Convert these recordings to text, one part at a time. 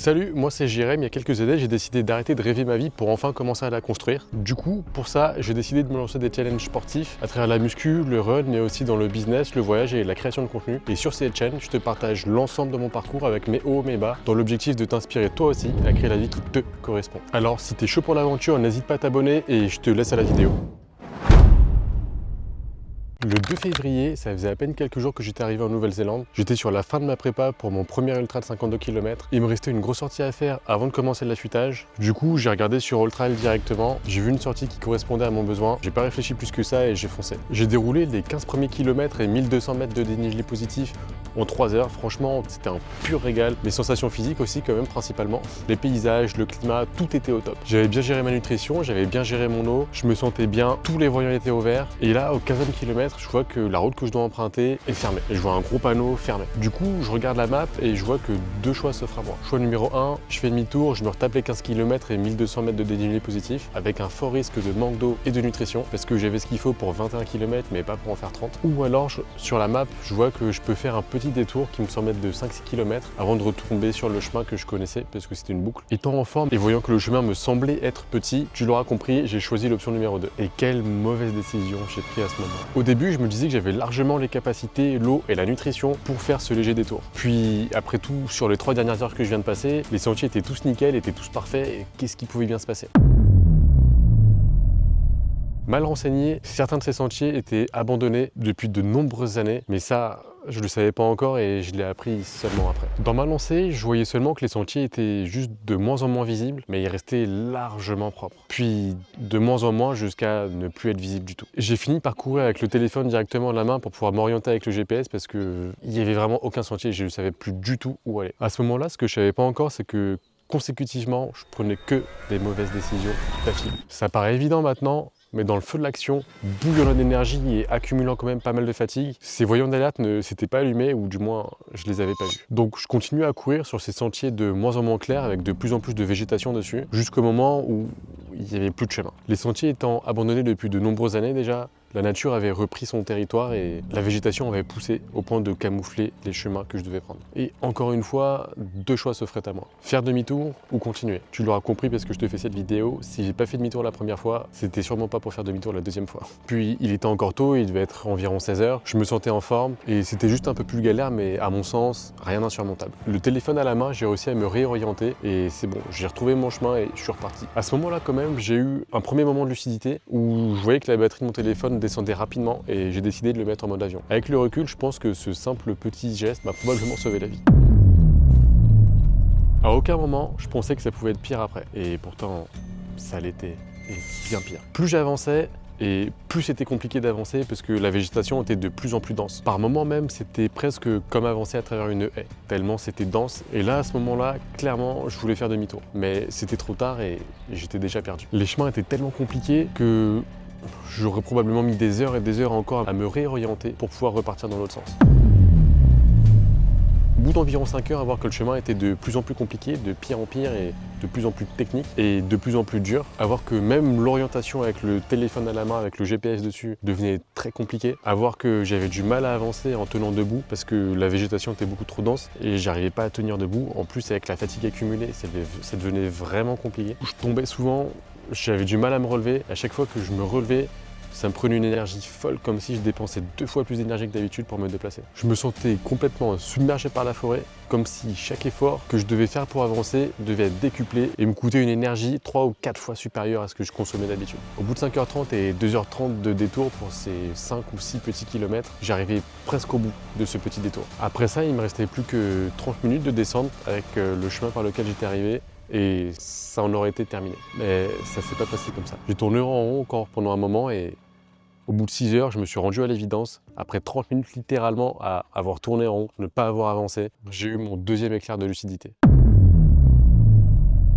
Salut, moi c'est Jérém. Il y a quelques années, j'ai décidé d'arrêter de rêver ma vie pour enfin commencer à la construire. Du coup, pour ça, j'ai décidé de me lancer des challenges sportifs à travers la muscu, le run, mais aussi dans le business, le voyage et la création de contenu. Et sur ces challenges, je te partage l'ensemble de mon parcours avec mes hauts, mes bas, dans l'objectif de t'inspirer toi aussi à créer la vie qui te correspond. Alors, si t'es chaud pour l'aventure, n'hésite pas à t'abonner et je te laisse à la vidéo. Le 2 février, ça faisait à peine quelques jours que j'étais arrivé en Nouvelle-Zélande. J'étais sur la fin de ma prépa pour mon premier ultra de 52 km. Il me restait une grosse sortie à faire avant de commencer le l'affûtage. Du coup, j'ai regardé sur Alltrail directement. J'ai vu une sortie qui correspondait à mon besoin. J'ai pas réfléchi plus que ça et j'ai foncé. J'ai déroulé les 15 premiers kilomètres et 1200 mètres de dénivelé positif en 3 heures. Franchement, c'était un pur régal. Les sensations physiques aussi quand même principalement. Les paysages, le climat, tout était au top. J'avais bien géré ma nutrition, j'avais bien géré mon eau. Je me sentais bien, tous les voyants étaient au vert. Et là, au 15e kilomètre, je vois que la route que je dois emprunter est fermée. Et je vois un gros panneau fermé. Du coup, je regarde la map et je vois que deux choix s'offrent à moi. Choix numéro 1, je fais demi-tour, je me retape les 15 km et 1200 mètres de dénivelé positif avec un fort risque de manque d'eau et de nutrition parce que j'avais ce qu'il faut pour 21 km mais pas pour en faire 30. Ou alors, sur la map, je vois que je peux faire un petit détour qui me semble être de 5-6 km avant de retomber sur le chemin que je connaissais parce que c'était une boucle. Étant en forme et voyant que le chemin me semblait être petit, tu l'auras compris, j'ai choisi l'option numéro 2. Et quelle mauvaise décision j'ai pris à ce moment. Au début, je me disais que j'avais largement les capacités, l'eau et la nutrition pour faire ce léger détour. Puis après tout, sur les 3 dernières heures que je viens de passer, les sentiers étaient tous nickel, étaient tous parfaits et qu'est-ce qui pouvait bien se passer? Mal renseigné, certains de ces sentiers étaient abandonnés depuis de nombreuses années, mais ça, je ne le savais pas encore et je l'ai appris seulement après. Dans ma lancée, je voyais seulement que les sentiers étaient juste de moins en moins visibles, mais ils restaient largement propres. Puis de moins en moins jusqu'à ne plus être visibles du tout. J'ai fini par courir avec le téléphone directement à la main pour pouvoir m'orienter avec le GPS parce qu'il n'y avait vraiment aucun sentier et je ne savais plus du tout où aller. À ce moment-là, ce que je ne savais pas encore, c'est que consécutivement, je prenais que des mauvaises décisions d'affilée. Ça paraît évident maintenant, mais dans le feu de l'action, bouillonnant d'énergie et accumulant quand même pas mal de fatigue, ces voyants d'alerte ne s'étaient pas allumés, ou du moins, je les avais pas vus. Donc je continue à courir sur ces sentiers de moins en moins clairs, avec de plus en plus de végétation dessus, jusqu'au moment où il n'y avait plus de chemin. Les sentiers étant abandonnés depuis de nombreuses années déjà, la nature avait repris son territoire et la végétation avait poussé au point de camoufler les chemins que je devais prendre. Et encore une fois, deux choix s'offraient à moi. Faire demi-tour ou continuer. Tu l'auras compris parce que je te fais cette vidéo, si j'ai pas fait demi-tour la première fois, c'était sûrement pas pour faire demi-tour la deuxième fois. Puis il était encore tôt, il devait être environ 16 h, je me sentais en forme et c'était juste un peu plus galère mais à mon sens, rien d'insurmontable. Le téléphone à la main, j'ai réussi à me réorienter et c'est bon, j'ai retrouvé mon chemin et je suis reparti. À ce moment-là quand même, j'ai eu un premier moment de lucidité où je voyais que la batterie de mon téléphone descendait rapidement et j'ai décidé de le mettre en mode avion. Avec le recul, je pense que ce simple petit geste m'a probablement sauvé la vie. À aucun moment, je pensais que ça pouvait être pire après. Et pourtant, ça l'était. Et bien pire. Plus j'avançais, et plus c'était compliqué d'avancer parce que la végétation était de plus en plus dense. Par moments même, c'était presque comme avancer à travers une haie, tellement c'était dense. Et là, à ce moment-là, clairement, je voulais faire demi-tour. Mais c'était trop tard et j'étais déjà perdu. Les chemins étaient tellement compliqués que j'aurais probablement mis des heures et des heures encore à me réorienter pour pouvoir repartir dans l'autre sens. Au bout d'environ 5 heures, à voir que le chemin était de plus en plus compliqué, de pire en pire et de plus en plus technique et de plus en plus dur, à voir que même l'orientation avec le téléphone à la main, avec le GPS dessus, devenait très compliqué, à voir que j'avais du mal à avancer en tenant debout parce que la végétation était beaucoup trop dense et j'arrivais pas à tenir debout. En plus, avec la fatigue accumulée, ça devenait vraiment compliqué. Je tombais souvent, j'avais du mal à me relever. À chaque fois que je me relevais, ça me prenait une énergie folle, comme si je dépensais 2 fois plus d'énergie que d'habitude pour me déplacer. Je me sentais complètement submergé par la forêt, comme si chaque effort que je devais faire pour avancer devait être décuplé et me coûter une énergie 3 ou 4 fois supérieure à ce que je consommais d'habitude. Au bout de 5h30 et 2h30 de détour pour ces 5 ou 6 petits kilomètres, j'arrivais presque au bout de ce petit détour. Après ça, il me restait plus que 30 minutes de descente avec le chemin par lequel j'étais arrivé. Et ça en aurait été terminé. Mais ça s'est pas passé comme ça. J'ai tourné en rond encore pendant un moment et au bout de 6 heures, je me suis rendu à l'évidence. Après 30 minutes littéralement à avoir tourné en rond, ne pas avoir avancé, j'ai eu mon deuxième éclair de lucidité.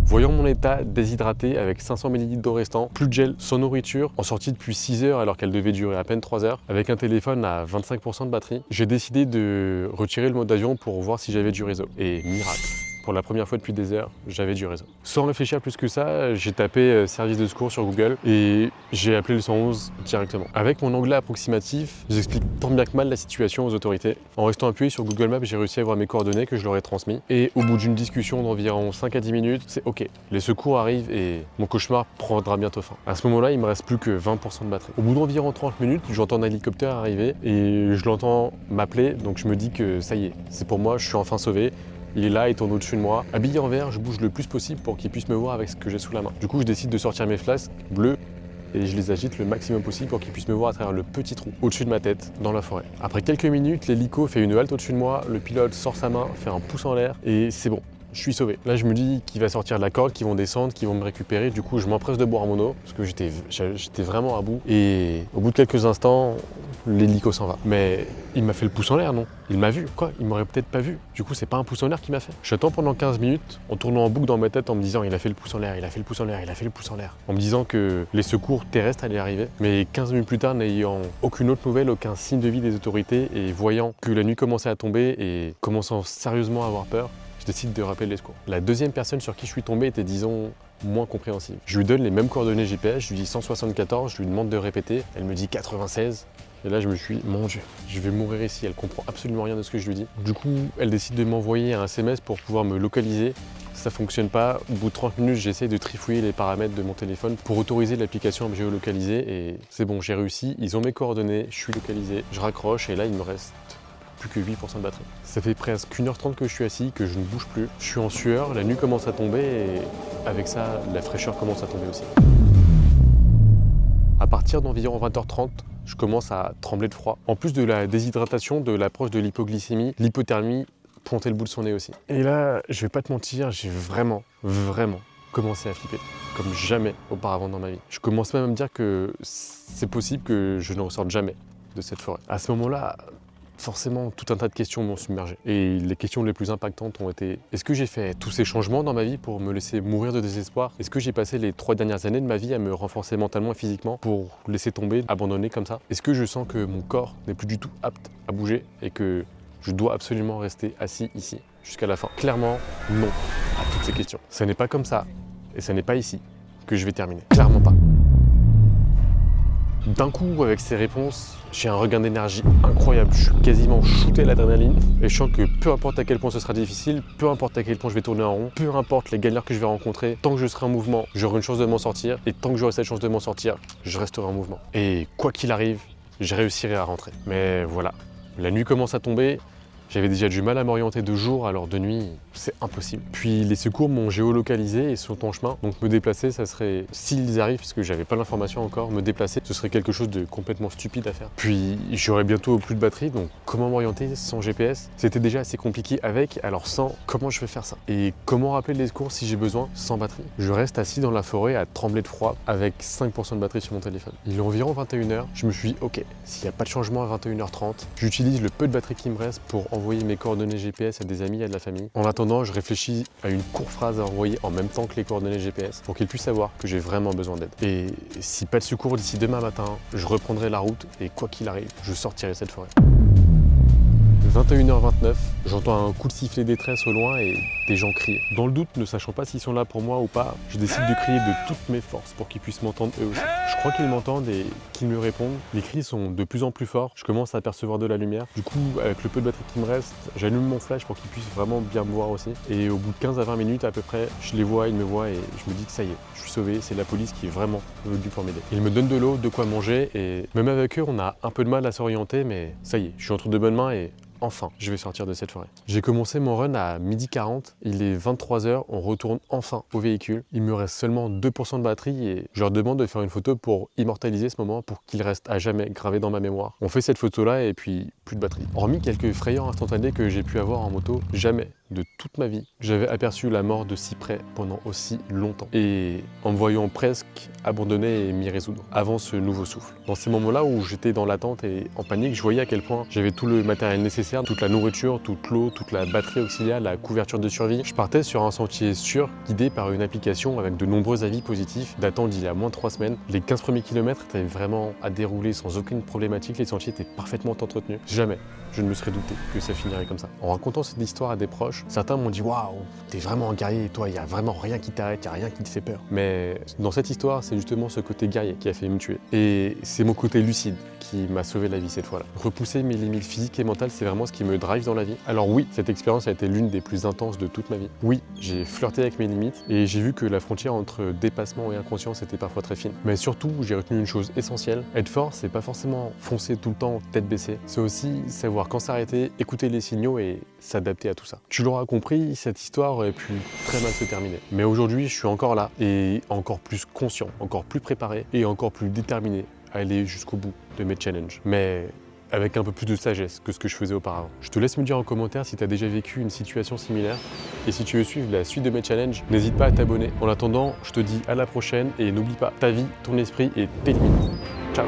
Voyant mon état déshydraté avec 500 ml d'eau restant, plus de gel, sans nourriture, en sortie depuis 6 heures alors qu'elle devait durer à peine 3 heures, avec un téléphone à 25% de batterie, j'ai décidé de retirer le mode avion pour voir si j'avais du réseau. Et miracle, pour la première fois depuis des heures, j'avais du réseau. Sans réfléchir plus que ça, j'ai tapé service de secours sur Google et j'ai appelé le 111 directement. Avec mon anglais approximatif, j'explique tant bien que mal la situation aux autorités. En restant appuyé sur Google Maps, j'ai réussi à avoir mes coordonnées que je leur ai transmis. Et au bout d'une discussion d'environ 5 à 10 minutes, c'est OK. Les secours arrivent et mon cauchemar prendra bientôt fin. À ce moment-là, il me reste plus que 20% de batterie. Au bout d'environ 30 minutes, j'entends un hélicoptère arriver et je l'entends m'appeler, donc je me dis que ça y est, c'est pour moi, je suis enfin sauvé. Il est là, il tourne au-dessus de moi. Habillé en vert, je bouge le plus possible pour qu'il puisse me voir avec ce que j'ai sous la main. Du coup, je décide de sortir mes flasques bleus et je les agite le maximum possible pour qu'il puisse me voir à travers le petit trou au-dessus de ma tête dans la forêt. Après quelques minutes, l'hélico fait une halte au-dessus de moi, le pilote sort sa main, fait un pouce en l'air et c'est bon. Je suis sauvé. Là, je me dis qu'il va sortir de la corde, qu'ils vont descendre, qu'ils vont me récupérer. Du coup, je m'empresse de boire mon eau parce que j'étais vraiment à bout. Et au bout de quelques instants, l'hélico s'en va. Mais il m'a fait le pouce en l'air, non? Il m'a vu, quoi? Il m'aurait peut-être pas vu. Du coup, c'est pas un pouce en l'air qu'il m'a fait. J'attends pendant 15 minutes en tournant en boucle dans ma tête en me disant il a fait le pouce en l'air, il a fait le pouce en l'air, il a fait le pouce en l'air. En me disant que les secours terrestres allaient arriver. Mais 15 minutes plus tard, n'ayant aucune autre nouvelle, aucun signe de vie des autorités et voyant que la nuit commençait à tomber et commençant sérieusement à avoir peur, je décide de rappeler les secours. La deuxième personne sur qui je suis tombé était, disons, moins compréhensive. Je lui donne les mêmes coordonnées GPS, je lui dis 174, je lui demande de répéter, elle me dit 96. Et là, je me suis dit, mon Dieu, je vais mourir ici, elle comprend absolument rien de ce que je lui dis. Du coup, elle décide de m'envoyer un SMS pour pouvoir me localiser. Ça fonctionne pas. Au bout de 30 minutes, j'essaie de trifouiller les paramètres de mon téléphone pour autoriser l'application à me géolocaliser et c'est bon, j'ai réussi. Ils ont mes coordonnées, je suis localisé, je raccroche et là, il me reste plus que 8% de batterie. Ça fait presque 1h30 que je suis assis, que je ne bouge plus. Je suis en sueur, la nuit commence à tomber et avec ça, la fraîcheur commence à tomber aussi. À partir d'environ 20h30, je commence à trembler de froid. En plus de la déshydratation, de l'approche de l'hypoglycémie, l'hypothermie pointait le bout de son nez aussi. Et là, je vais pas te mentir, j'ai vraiment commencé à flipper, comme jamais auparavant dans ma vie. Je commence même à me dire que c'est possible que je ne ressorte jamais de cette forêt. À ce moment-là, forcément, tout un tas de questions m'ont submergé. Et les questions les plus impactantes ont été: est-ce que j'ai fait tous ces changements dans ma vie pour me laisser mourir de désespoir? Est-ce que j'ai passé les 3 dernières années de ma vie à me renforcer mentalement et physiquement pour laisser tomber, abandonner comme ça? Est-ce que je sens que mon corps n'est plus du tout apte à bouger et que je dois absolument rester assis ici jusqu'à la fin? Clairement, non à toutes ces questions. Ce n'est pas comme ça et ce n'est pas ici que je vais terminer. Clairement pas. D'un coup, avec ces réponses, j'ai un regain d'énergie incroyable. Je suis quasiment shooté à l'adrénaline et je sens que peu importe à quel point ce sera difficile, peu importe à quel point je vais tourner en rond, peu importe les galères que je vais rencontrer, tant que je serai en mouvement, j'aurai une chance de m'en sortir et tant que j'aurai cette chance de m'en sortir, je resterai en mouvement. Et quoi qu'il arrive, je réussirai à rentrer. Mais voilà, la nuit commence à tomber. J'avais déjà du mal à m'orienter de jour, alors de nuit, c'est impossible. Puis les secours m'ont géolocalisé et sont en chemin, donc me déplacer, ça serait, s'ils arrivent, parce que j'avais pas l'information encore, me déplacer, ce serait quelque chose de complètement stupide à faire. Puis j'aurais bientôt plus de batterie, donc comment m'orienter sans GPS? C'était déjà assez compliqué avec, alors sans, comment je vais faire ça? Et comment rappeler les secours si j'ai besoin sans batterie? Je reste assis dans la forêt à trembler de froid avec 5% de batterie sur mon téléphone. Il est environ 21h, je me suis dit, ok, s'il n'y a pas de changement à 21h30, j'utilise le peu de batterie qui me reste pour envoyer mes coordonnées GPS à des amis et à de la famille. En attendant, je réfléchis à une courte phrase à envoyer en même temps que les coordonnées GPS pour qu'ils puissent savoir que j'ai vraiment besoin d'aide. Et si pas de secours d'ici demain matin, je reprendrai la route et quoi qu'il arrive, je sortirai de cette forêt. 21h29, j'entends un coup de sifflet détresse au loin et des gens crient. Dans le doute, ne sachant pas s'ils sont là pour moi ou pas, je décide de crier de toutes mes forces pour qu'ils puissent m'entendre eux aussi. Je crois qu'ils m'entendent et qu'ils me répondent. Les cris sont de plus en plus forts, je commence à apercevoir de la lumière. Du coup, avec le peu de batterie qui me reste, j'allume mon flash pour qu'ils puissent vraiment bien me voir aussi. Et au bout de 15 à 20 minutes à peu près, je les vois, ils me voient et je me dis que ça y est, je suis sauvé, c'est la police qui est vraiment venue pour m'aider. Ils me donnent de l'eau, de quoi manger et même avec eux, on a un peu de mal à s'orienter, mais ça y est, je suis entre de bonnes mains et enfin, je vais sortir de cette forêt. J'ai commencé mon run à 12h40, il est 23h, on retourne enfin au véhicule. Il me reste seulement 2% de batterie et je leur demande de faire une photo pour immortaliser ce moment, pour qu'il reste à jamais gravé dans ma mémoire. On fait cette photo-là et puis plus de batterie. Hormis quelques frayeurs instantanées que j'ai pu avoir en moto, jamais de toute ma vie, j'avais aperçu la mort de si près pendant aussi longtemps. Et en me voyant presque abandonner et m'y résoudre avant ce nouveau souffle. Dans ces moments-là où j'étais dans l'attente et en panique, je voyais à quel point j'avais tout le matériel nécessaire, toute la nourriture, toute l'eau, toute la batterie auxiliaire, la couverture de survie. Je partais sur un sentier sûr, guidé par une application avec de nombreux avis positifs datant d'il y a moins de 3 semaines. Les 15 premiers kilomètres étaient vraiment à dérouler sans aucune problématique, les sentiers étaient parfaitement entretenus. Jamais je ne me serais douté que ça finirait comme ça. En racontant cette histoire à des proches, challenge. Certains m'ont dit waouh, t'es vraiment un guerrier, toi, il n'y a vraiment rien qui t'arrête, il n'y a rien qui te fait peur. Mais dans cette histoire, c'est justement ce côté guerrier qui a fait me tuer. Et c'est mon côté lucide qui m'a sauvé la vie cette fois-là. Repousser mes limites physiques et mentales, c'est vraiment ce qui me drive dans la vie. Alors oui, cette expérience a été l'une des plus intenses de toute ma vie. Oui, j'ai flirté avec mes limites et j'ai vu que la frontière entre dépassement et inconscience était parfois très fine. Mais surtout, j'ai retenu une chose essentielle. Être fort, c'est pas forcément foncer tout le temps tête baissée. C'est aussi savoir quand s'arrêter, écouter les signaux et s'adapter à tout ça. Tu l'auras compris, cette histoire aurait pu très mal se terminer. Mais aujourd'hui, je suis encore là et encore plus conscient, encore plus préparé et encore plus déterminé à aller jusqu'au bout de mes challenges. Mais avec un peu plus de sagesse que ce que je faisais auparavant. Je te laisse me dire en commentaire si tu as déjà vécu une situation similaire. Et si tu veux suivre la suite de mes challenges, n'hésite pas à t'abonner. En attendant, je te dis à la prochaine et n'oublie pas, ta vie, ton esprit et tes limites. Ciao!